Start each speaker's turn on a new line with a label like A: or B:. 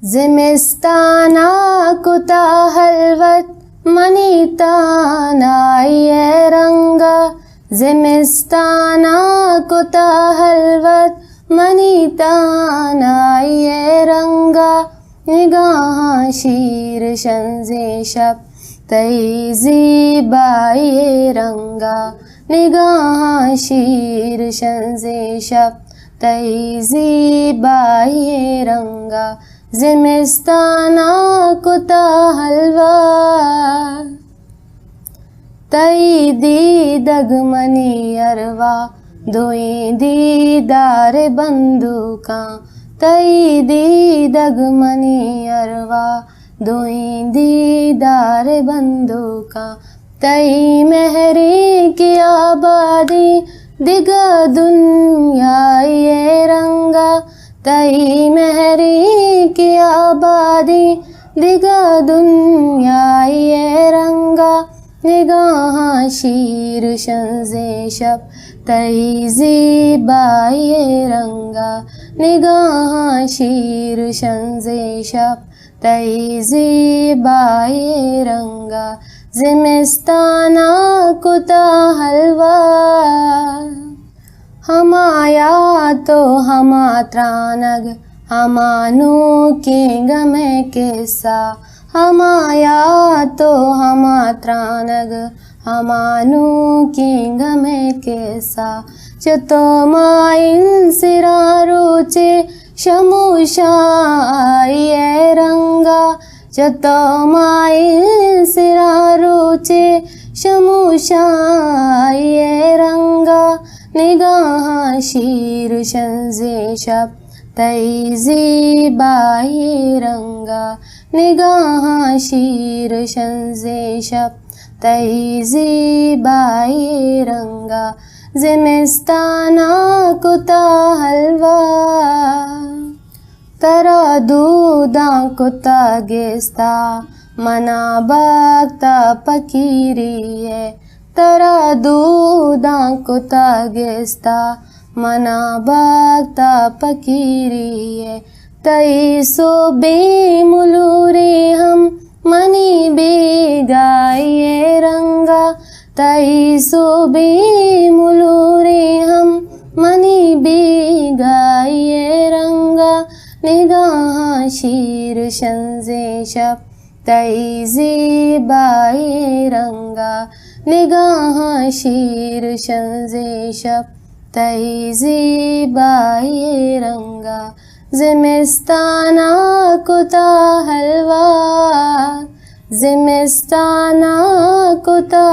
A: ज़िमिस्ताना कुता हलवत मनीताना ये रंगा, ज़िमिस्ताना कुता हलवत मनीताना ये रंगा, निगाह शीर शंज़े शब तई ज़ीबाए रंगा, निगाह शीर शंज़े शब तई ज़ीबाए रंगा, ज़िमिस्ताना कुता हलवा तई दीदग मनी अरवा, दोई दीदार बंदूका, तई दीदग मनी अरवा, दोई दीदार बंदूका, तई महरी की आबादी दिगा दुनिया ये रंगा, तई महरी की आबादी दिगा दुनिया ये रंगा, निगाह शीर शंज़े शब तई ज़ीबाए रंगा, निगाह शीर शंज़े शब तई ज़ीबाए रंगा, ज़िमिस्ताना कुता हलवा हमाया तो हमा त्रानग हमानू की गमे किस्सा, हमाया तो हमा त्रानग हमानू की गमे किस्सा, चतो माइन सिरा रुचे शमुशा ये रंगा, चतो माइन सिरा रुचे शमुशा ये रंगा, निगाह शीर शंज़े शब तई ज़ीबाए रंगा, निगाह शीर शंज़े शब तई ज़ीबाए रंगा, ज़िमिस्ताना कुता हलवा तरा दूदा कुता गेस्ता, मना बागता पकीरी है, तरा दूदा कुता गेस्ता, मना बागता पकीरी है, तई सो बेमुलूरे हम मनी बेगाए रंगा, तई सो बेमुलूरे हम मनी बेगाए रंगा, निगाह शीर शंज़े शब तई ज़ीबाए रंगा, निगाह शीर शंज़े शब तई ज़ीबाए रंगा, ज़िमिस्ताना कुता हलवा, ज़िमिस्ताना कुता